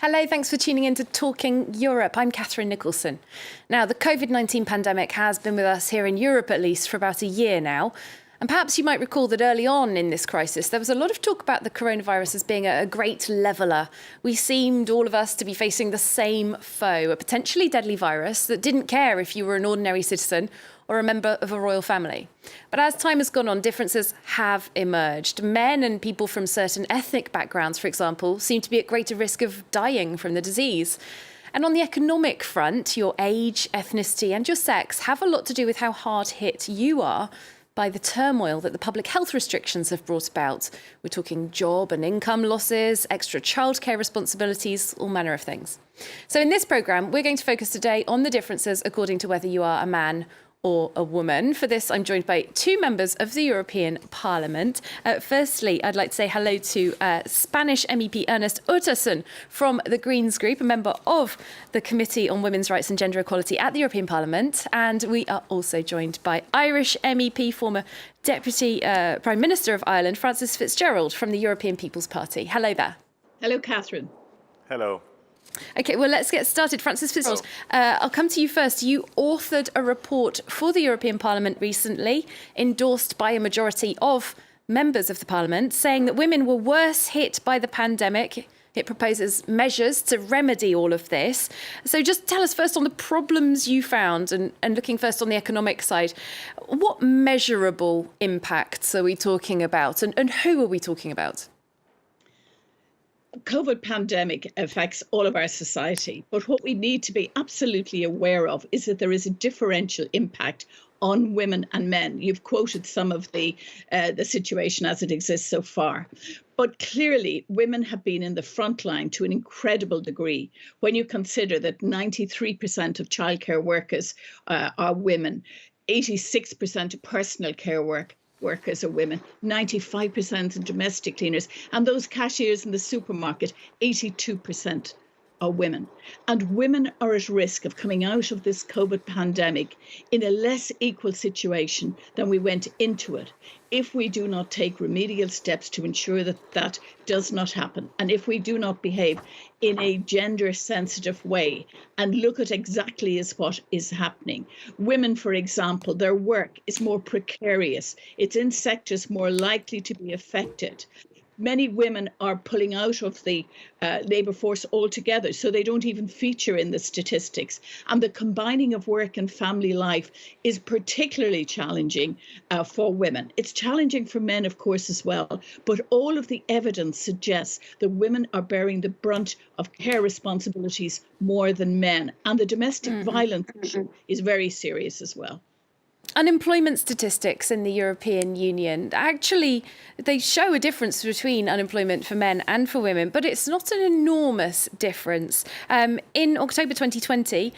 Hello, thanks for tuning in to Talking Europe. I'm Catherine Nicholson. Now, the Covid-19 pandemic has been with us here in Europe, at least, for about a year now. And perhaps you might recall that early on in this crisis, there was a lot of talk about the coronavirus as being a great leveller. We seemed, all of us, to be facing the same foe, a potentially deadly virus that didn't care if you were an ordinary citizen or a member of a royal family. But as time has gone on, differences have emerged. Men and people from certain ethnic backgrounds, for example, seem to be at greater risk of dying from the disease. And on the economic front, your age, ethnicity and your sex have a lot to do with how hard hit you are by the turmoil that the public health restrictions have brought about. We're talking job and income losses, extra childcare responsibilities, all manner of things. So in this programme, we're going to focus today on the differences according to whether you are a man or a woman. For this, I'm joined by two members of the European Parliament. Firstly, I'd like to say hello to Spanish MEP Ernest Urtasun from the Greens Group, a member of the Committee on Women's Rights and Gender Equality at the European Parliament. And we are also joined by Irish MEP, former Deputy Prime Minister of Ireland, Frances Fitzgerald from the European People's Party. Hello there. Hello, Catherine. Hello. OK, well, let's get started. Frances Fitzgerald, I'll come to you first. You authored a report for the European Parliament recently, endorsed by a majority of members of the Parliament, saying that women were worse hit by the pandemic. It proposes measures to remedy all of this. So just tell us first on the problems you found and looking first on the economic side. What measurable impacts are we talking about and who are we talking about? COVID pandemic affects all of our society, but what we need to be absolutely aware of is that there is a differential impact on women and men. You've quoted some of the situation as it exists so far. But clearly, women have been in the front line to an incredible degree when you consider that 93% of childcare workers are women, 86% of personal care workers are women, 95% of domestic cleaners, and those cashiers in the supermarket, 82% are women. And women are at risk of coming out of this COVID pandemic in a less equal situation than we went into it if we do not take remedial steps to ensure that that does not happen. And if we do not behave in a gender sensitive way and look at exactly as what is happening. Women, for example, their work is more precarious. It's in sectors more likely to be affected. Many women are pulling out of the labour force altogether, so they don't even feature in the statistics. And the combining of work and family life is particularly challenging for women. It's challenging for men, of course, as well. But all of the evidence suggests that women are bearing the brunt of care responsibilities more than men. And the domestic violence issue is very serious as well. Unemployment statistics in the European Union, actually, they show a difference between unemployment for men and for women, but it's not an enormous difference. In October 2020,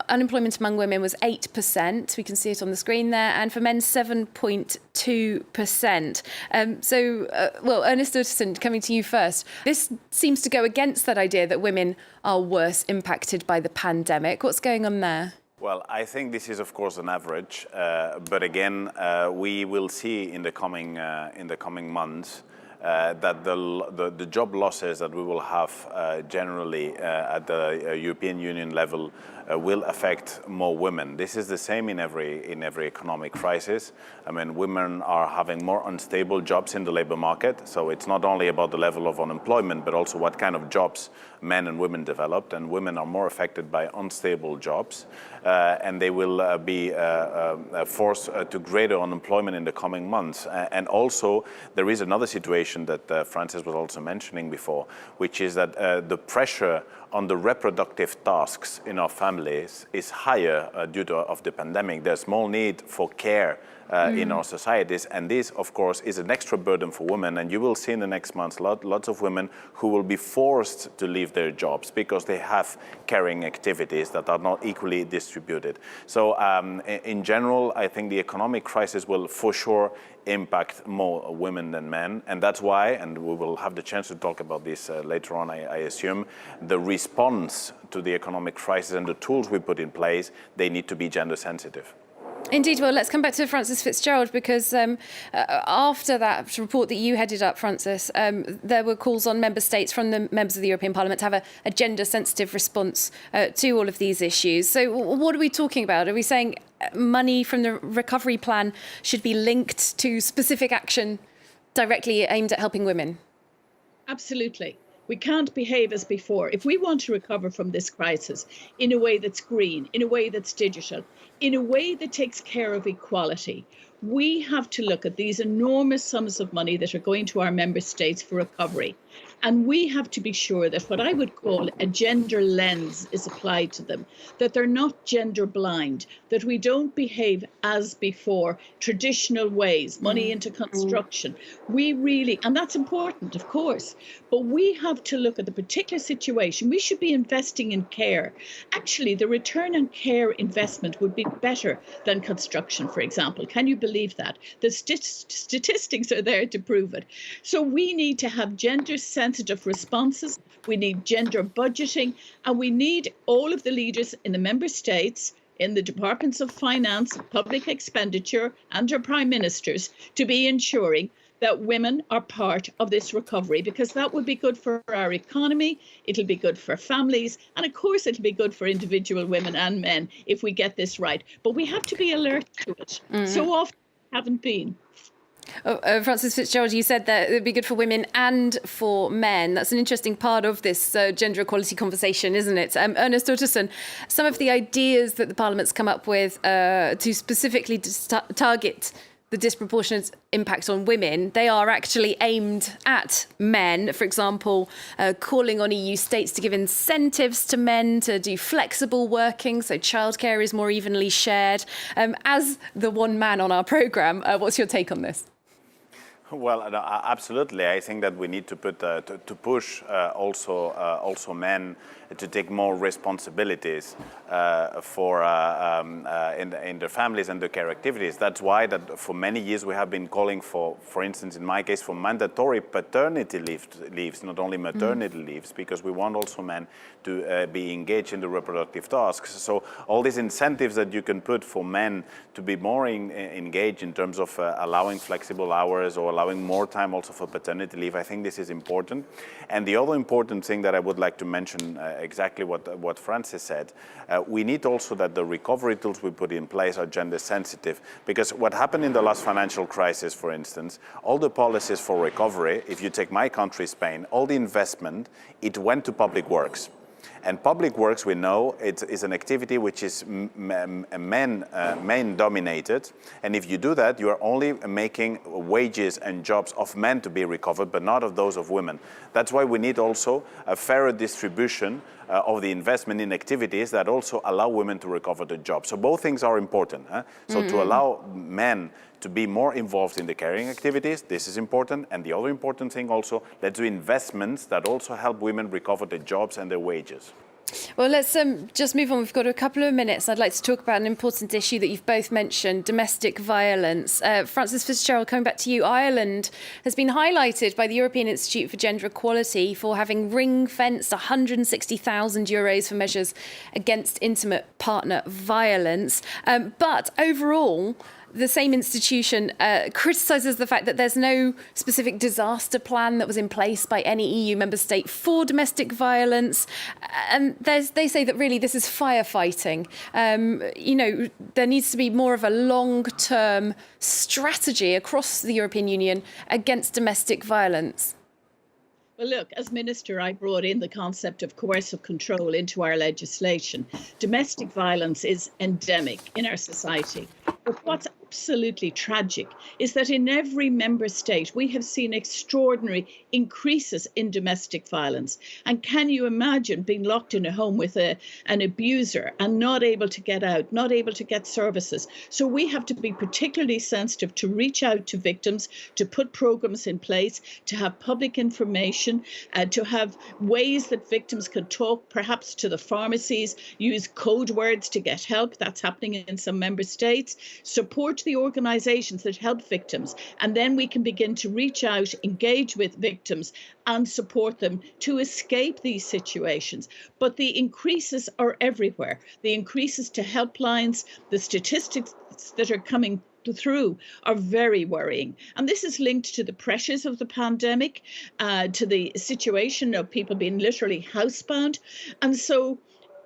unemployment among women was 8%. We can see it on the screen there. And for men, 7.2%. Well, Ernest Urtasun, coming to you first. This seems to go against that idea that women are worse impacted by the pandemic. What's going on there? Well, I think this is, of course, an average, but again, we will see in the coming months that the job losses that we will have generally at the European Union level will affect more women. This is the same in every economic crisis. I mean, women are having more unstable jobs in the labour market, so it's not only about the level of unemployment, but also what kind of jobs men and women developed, and women are more affected by unstable jobs, and they will be forced to greater unemployment in the coming months. And also, there is another situation that Frances was also mentioning before, which is that the pressure on the reproductive tasks in our families is higher due to the pandemic. There's more need for care in our societies, and this, of course, is an extra burden for women. And you will see in the next months lots of women who will be forced to leave their jobs because they have caring activities that are not equally distributed. So in general, I think the economic crisis will for sure impact more women than men, and that's why, and we will have the chance to talk about this later on, I assume, the response to the economic crisis and the tools we put in place, they need to be gender sensitive. Indeed. Well, let's come back to Frances Fitzgerald, because after that report that you headed up, Frances, there were calls on member states from the members of the European Parliament to have a gender-sensitive response to all of these issues. So what are we talking about? Are we saying money from the recovery plan should be linked to specific action directly aimed at helping women? Absolutely. We can't behave as before. If we want to recover from this crisis in a way that's green, in a way that's digital, in a way that takes care of equality, we have to look at these enormous sums of money that are going to our member states for recovery. And we have to be sure that what I would call a gender lens is applied to them, that they're not gender blind, that we don't behave as before, traditional ways, money into construction. We really, and that's important, of course, but we have to look at the particular situation. We should be investing in care. Actually, the return on care investment would be better than construction, for example. Can you believe that? The statistics are there to prove it. So we need to have gender sensitive responses. We need gender budgeting, and we need all of the leaders in the member states, in the departments of finance, public expenditure, and our prime ministers to be ensuring that women are part of this recovery, because that would be good for our economy, it'll be good for families, and of course it'll be good for individual women and men if we get this right. But we have to be alert to it. So often we haven't been. Frances Fitzgerald, you said that it would be good for women and for men. That's an interesting part of this gender equality conversation, isn't it? Ernest Utterson, some of the ideas that the Parliament's come up with to specifically target the disproportionate impact on women, they are actually aimed at men. For example, calling on EU states to give incentives to men to do flexible working, so childcare is more evenly shared. As the one man on our programme, what's your take on this? Well, no, absolutely. I think that we need to put to push also men to take more responsibilities for in their families and their care activities. That's why that for many years we have been calling for instance, in my case, for mandatory paternity leaves, not only maternity leaves, because we want also men to be engaged in the reproductive tasks. So all these incentives that you can put for men to be more engaged in terms of allowing flexible hours or allowing more time also for paternity leave, I think this is important. And the other important thing that I would like to mention, exactly what Frances said, we need also that the recovery tools we put in place are gender sensitive, because what happened in the last financial crisis, for instance, all the policies for recovery, if you take my country, Spain, all the investment, it went to public works. And public works, we know, it is an activity which is men dominated. And if you do that, you are only making wages and jobs of men to be recovered, but not of those of women. That's why we need also a fairer distribution of the investment in activities that also allow women to recover the job. So both things are important. So to allow men to be more involved in the caring activities, this is important. And the other important thing also, let's do investments that also help women recover their jobs and their wages. Well, let's just move on. We've got a couple of minutes. I'd like to talk about an important issue that you've both mentioned, domestic violence. Frances Fitzgerald, coming back to you, Ireland has been highlighted by the European Institute for Gender Equality for having ring-fenced €160,000 for measures against intimate partner violence. But overall, the same institution criticises the fact that there's no specific disaster plan that was in place by any EU member state for domestic violence. And they say that really this is firefighting. There needs to be more of a long-term strategy across the European Union against domestic violence. Well, look, as Minister, I brought in the concept of coercive control into our legislation. Domestic violence is endemic in our society. But what's absolutely tragic is that in every member state, we have seen extraordinary increases in domestic violence. And can you imagine being locked in a home with an abuser and not able to get out, not able to get services? So we have to be particularly sensitive to reach out to victims, to put programs in place, to have public information, to have ways that victims can talk perhaps to the pharmacies, use code words to get help. That's happening in some member states. Support the organisations that help victims, and then we can begin to reach out, engage with victims and support them to escape these situations. But the increases are everywhere. The increases to helplines, the statistics that are coming through are very worrying. And this is linked to the pressures of the pandemic, to the situation of people being literally housebound. And so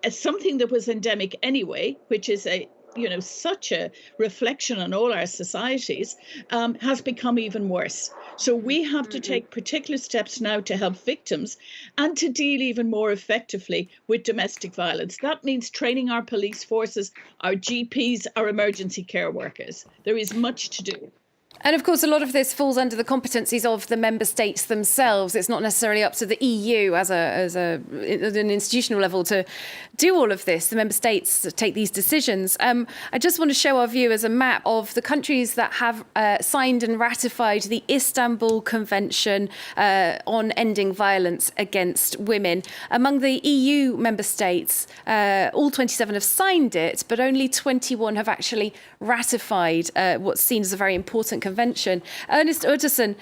something that was endemic anyway, which is such a reflection on all our societies, has become even worse. So we have to take particular steps now to help victims and to deal even more effectively with domestic violence. That means training our police forces, our GPs, our emergency care workers. There is much to do. And of course, a lot of this falls under the competencies of the member states themselves. It's not necessarily up to the EU at an institutional level to do all of this. The member states take these decisions. I just want to show our viewers a map of the countries that have signed and ratified the Istanbul Convention on ending violence against women. Among the EU member states, all 27 have signed it, but only 21 have actually ratified what's seen as a very important convention. Ernest Udderson,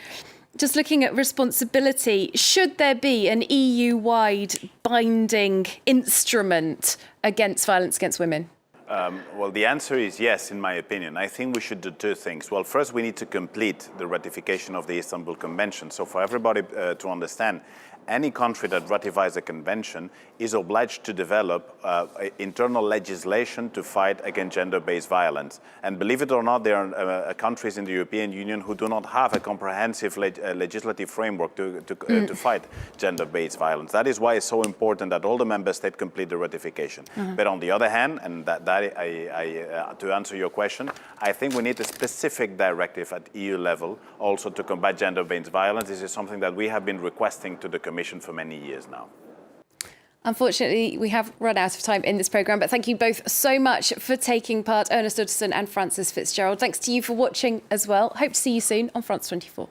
just looking at responsibility, should there be an EU-wide binding instrument against violence against women? Well, the answer is yes, in my opinion. I think we should do two things. Well, first, we need to complete the ratification of the Istanbul Convention. So for everybody to understand, any country that ratifies a convention is obliged to develop internal legislation to fight against gender-based violence. And believe it or not, there are countries in the European Union who do not have a comprehensive legislative framework to fight gender-based violence. That is why it's so important that all the member states complete the ratification. But on the other hand, and to answer your question, I think we need a specific directive at EU level also to combat gender-based violence. This is something that we have been requesting to the Commission for many years now. Unfortunately, we have run out of time in this programme, but thank you both so much for taking part, Ernest Udderson and Frances Fitzgerald. Thanks to you for watching as well. Hope to see you soon on France 24.